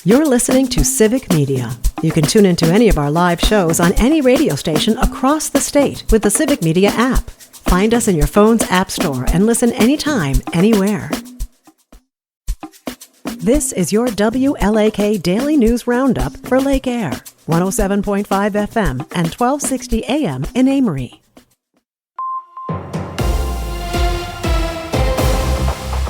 You're listening to Civic Media. You can tune into any of our live shows on any radio station across the state with the Civic Media app. Find us in your phone's app store and listen anytime, anywhere. This is your WLAK Daily News Roundup for Lake Air, 107.5 FM and 1260 AM in Amory.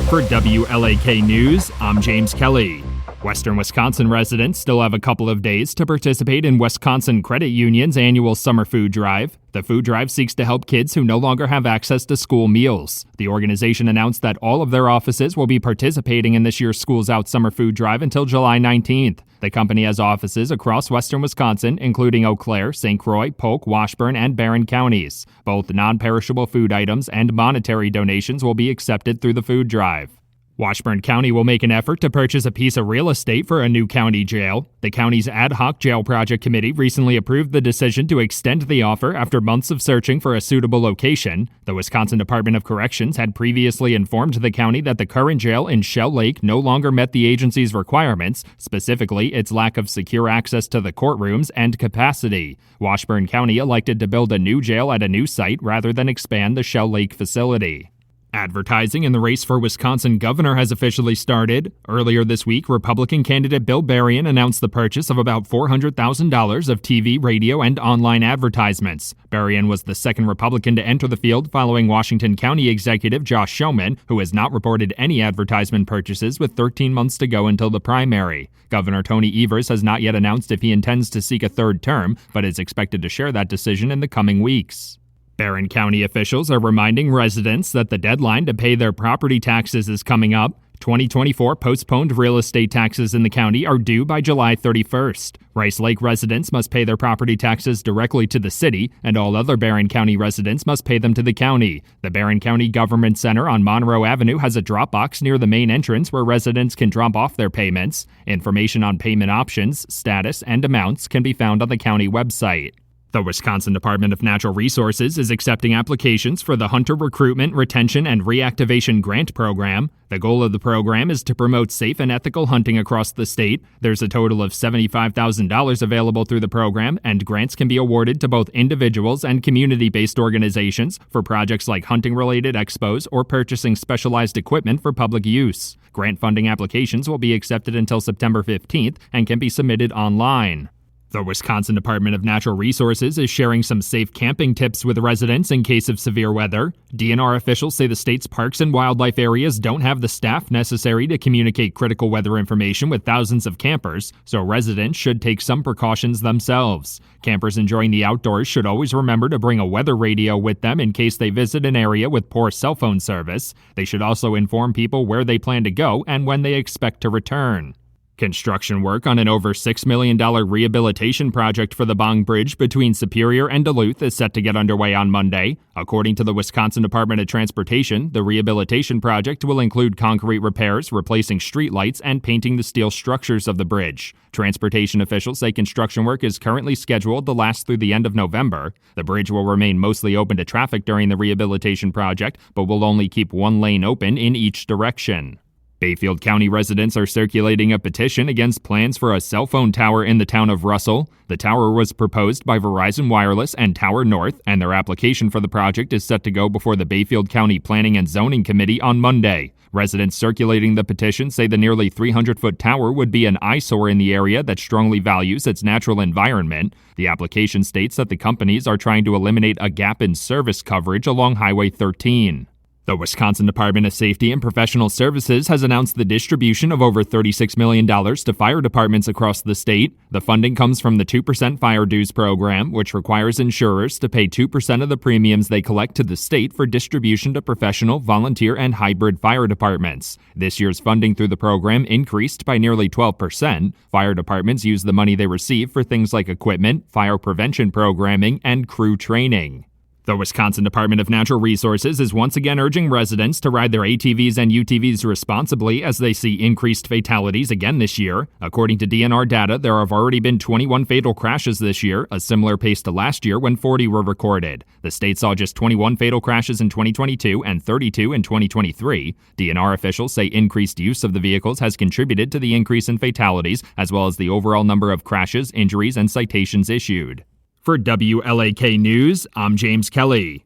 For WLAK News, I'm James Kelly. Western Wisconsin residents still have a couple of days to participate in Wisconsin Credit Union's annual summer food drive. The food drive seeks to help kids who no longer have access to school meals. The organization announced that all of their offices will be participating in this year's Schools Out summer food drive until July 19th. The company has offices across western Wisconsin, including Eau Claire, St. Croix, Polk, Washburn, and Barron counties. Both non-perishable food items and monetary donations will be accepted through the food drive. Washburn County will make an effort to purchase a piece of real estate for a new county jail. The county's ad hoc jail project committee recently approved the decision to extend the offer after months of searching for a suitable location. The Wisconsin Department of Corrections had previously informed the county that the current jail in Shell Lake no longer met the agency's requirements, specifically its lack of secure access to the courtrooms and capacity. Washburn County elected to build a new jail at a new site rather than expand the Shell Lake facility. Advertising in the race for Wisconsin governor has officially started. Earlier this week, Republican candidate Bill Berrien announced the purchase of about $400,000 of TV, radio, and online advertisements. Berrien was the second Republican to enter the field following Washington County Executive Josh Showman, who has not reported any advertisement purchases with 13 months to go until the primary. Governor Tony Evers has not yet announced if he intends to seek a third term, but is expected to share that decision in the coming weeks. Barron County officials are reminding residents that the deadline to pay their property taxes is coming up. 2024 postponed real estate taxes in the county are due by July 31st. Rice Lake residents must pay their property taxes directly to the city, and all other Barron County residents must pay them to the county. The Barron County Government Center on Monroe Avenue has a drop box near the main entrance where residents can drop off their payments. Information on payment options, status, and amounts can be found on the county website. The Wisconsin Department of Natural Resources is accepting applications for the Hunter Recruitment, Retention, and Reactivation Grant Program. The goal of the program is to promote safe and ethical hunting across the state. There's a total of $75,000 available through the program, and grants can be awarded to both individuals and community-based organizations for projects like hunting-related expos or purchasing specialized equipment for public use. Grant funding applications will be accepted until September 15th and can be submitted online. The Wisconsin Department of Natural Resources is sharing some safe camping tips with residents in case of severe weather. DNR officials say the state's parks and wildlife areas don't have the staff necessary to communicate critical weather information with thousands of campers, so residents should take some precautions themselves. Campers enjoying the outdoors should always remember to bring a weather radio with them in case they visit an area with poor cell phone service. They should also inform people where they plan to go and when they expect to return. Construction work on an over $6 million rehabilitation project for the Bong Bridge between Superior and Duluth is set to get underway on Monday. According to the Wisconsin Department of Transportation, the rehabilitation project will include concrete repairs, replacing streetlights, and painting the steel structures of the bridge. Transportation officials say construction work is currently scheduled to last through the end of November. The bridge will remain mostly open to traffic during the rehabilitation project, but will only keep one lane open in each direction. Bayfield County residents are circulating a petition against plans for a cell phone tower in the town of Russell. The tower was proposed by Verizon Wireless and Tower North, and their application for the project is set to go before the Bayfield County Planning and Zoning Committee on Monday. Residents circulating the petition say the nearly 300-foot tower would be an eyesore in the area that strongly values its natural environment. The application states that the companies are trying to eliminate a gap in service coverage along Highway 13. The Wisconsin Department of Safety and Professional Services has announced the distribution of over $36 million to fire departments across the state. The funding comes from the 2% fire dues program, which requires insurers to pay 2% of the premiums they collect to the state for distribution to professional, volunteer, and hybrid fire departments. This year's funding through the program increased by nearly 12%. Fire departments use the money they receive for things like equipment, fire prevention programming, and crew training. The Wisconsin Department of Natural Resources is once again urging residents to ride their ATVs and UTVs responsibly as they see increased fatalities again this year. According to DNR data, there have already been 21 fatal crashes this year, a similar pace to last year when 40 were recorded. The state saw just 21 fatal crashes in 2022 and 32 in 2023. DNR officials say increased use of the vehicles has contributed to the increase in fatalities, as well as the overall number of crashes, injuries, and citations issued. For WLAK News, I'm James Kelly.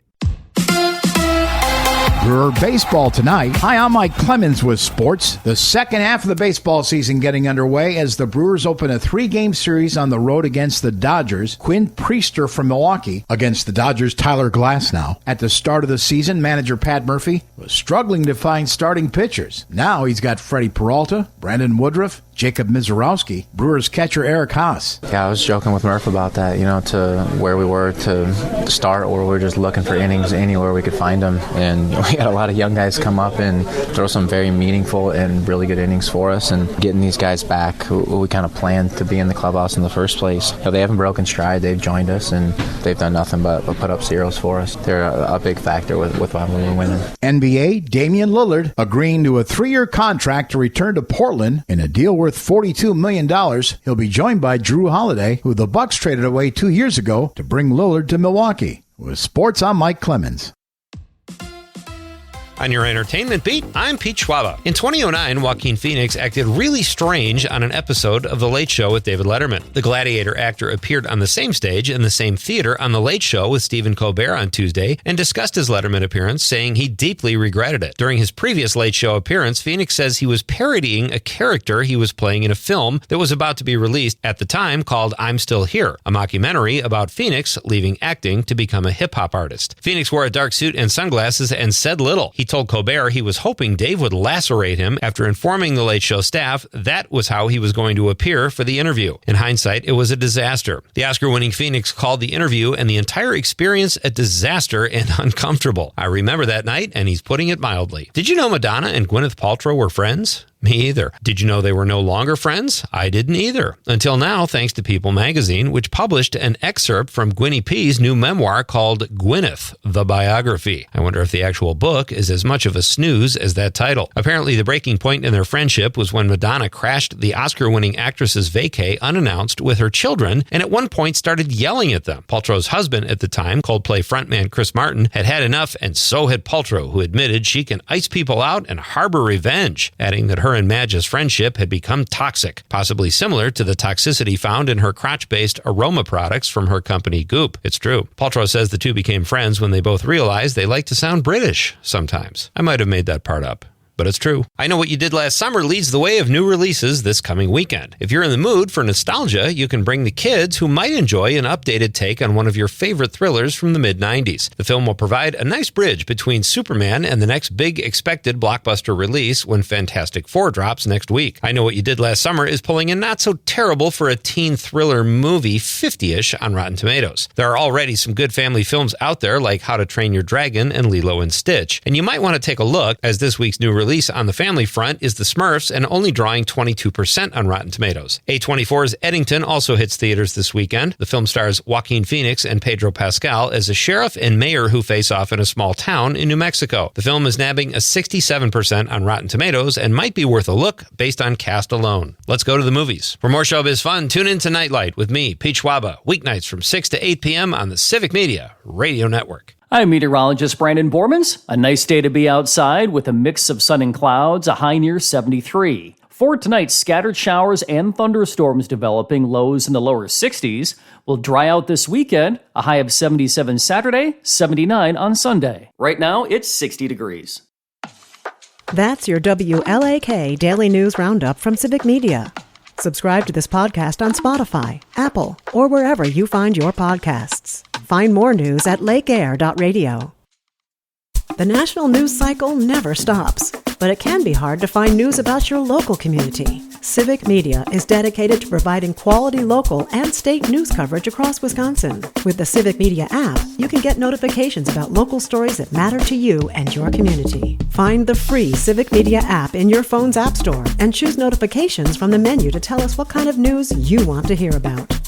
Brewer baseball tonight. Hi, I'm Mike Clemens with sports. The second half of the baseball season getting underway as the Brewers open a 3-game series on the road against the Dodgers. Quinn Priester from Milwaukee against the Dodgers' Tyler Glasnow. At the start of the season, manager Pat Murphy was struggling to find starting pitchers. Now he's got Freddie Peralta, Brandon Woodruff, Jacob Mizorowski, Brewers catcher Eric Haas. Yeah, I was joking with Murph about that, to where we were to start, or we were just looking for innings anywhere we could find them. And we had a lot of young guys come up and throw some very meaningful and really good innings for us. And getting these guys back who we kind of planned to be in the clubhouse in the first place. They haven't broken stride. They've joined us, and they've done nothing but put up zeros for us. They're a big factor with why we're winning. NBA, Damian Lillard agreeing to a 3-year contract to return to Portland in a deal worth $42 million. He'll be joined by Drew Holiday, who the Bucks traded away 2 years ago to bring Lillard to Milwaukee. With sports, I'm Mike Clemens. On your entertainment beat, I'm Pete Schwaba. In 2009, Joaquin Phoenix acted really strange on an episode of The Late Show with David Letterman. The Gladiator actor appeared on the same stage in the same theater on The Late Show with Stephen Colbert on Tuesday and discussed his Letterman appearance, saying he deeply regretted it. During his previous Late Show appearance, Phoenix says he was parodying a character he was playing in a film that was about to be released at the time called I'm Still Here, a mockumentary about Phoenix leaving acting to become a hip-hop artist. Phoenix wore a dark suit and sunglasses and said little. He told Colbert he was hoping Dave would lacerate him after informing the Late Show staff that was how he was going to appear for the interview. In hindsight, it was a disaster. The Oscar-winning Phoenix called the interview and the entire experience a disaster and uncomfortable. I remember that night, and he's putting it mildly. Did you know Madonna and Gwyneth Paltrow were friends? Me either. Did you know they were no longer friends? I didn't either. Until now, thanks to People magazine, which published an excerpt from Gwynnie P's new memoir called Gwyneth, the Biography. I wonder if the actual book is as much of a snooze as that title. Apparently, the breaking point in their friendship was when Madonna crashed the Oscar-winning actress's vacay unannounced with her children, and at one point started yelling at them. Paltrow's husband at the time, Coldplay frontman Chris Martin, had had enough, and so had Paltrow, who admitted she can ice people out and harbor revenge, adding that her and Madge's friendship had become toxic, possibly similar to the toxicity found in her crotch-based aroma products from her company Goop. It's true. Paltrow says the two became friends when they both realized they like to sound British sometimes. I might have made that part up, but it's true. I Know What You Did Last Summer leads the way of new releases this coming weekend. If you're in the mood for nostalgia, you can bring the kids who might enjoy an updated take on one of your favorite thrillers from the mid-90s. The film will provide a nice bridge between Superman and the next big expected blockbuster release when Fantastic Four drops next week. I Know What You Did Last Summer is pulling in not so terrible for a teen thriller movie 50-ish on Rotten Tomatoes. There are already some good family films out there like How to Train Your Dragon and Lilo and Stitch, and you might want to take a look as this week's new release on the family front is The Smurfs and only drawing 22% on Rotten Tomatoes. A24's Eddington also hits theaters this weekend. The film stars Joaquin Phoenix and Pedro Pascal as a sheriff and mayor who face off in a small town in New Mexico. The film is nabbing a 67% on Rotten Tomatoes and might be worth a look based on cast alone. Let's go to the movies. For more showbiz fun, tune in to Nightlight with me, Pete Schwaba, weeknights from 6 to 8 p.m. on the Civic Media Radio Network. I'm meteorologist Brandon Bormans. A nice day to be outside with a mix of sun and clouds, a high near 73. For tonight, scattered showers and thunderstorms developing, lows in the lower 60s. Will dry out this weekend, a high of 77 Saturday, 79 on Sunday. Right now, it's 60 degrees. That's your WLAK Daily News Roundup from Civic Media. Subscribe to this podcast on Spotify, Apple, or wherever you find your podcasts. Find more news at lakeair.radio. The national news cycle never stops, but it can be hard to find news about your local community. Civic Media is dedicated to providing quality local and state news coverage across Wisconsin. With the Civic Media app, you can get notifications about local stories that matter to you and your community. Find the free Civic Media app in your phone's app store and choose notifications from the menu to tell us what kind of news you want to hear about.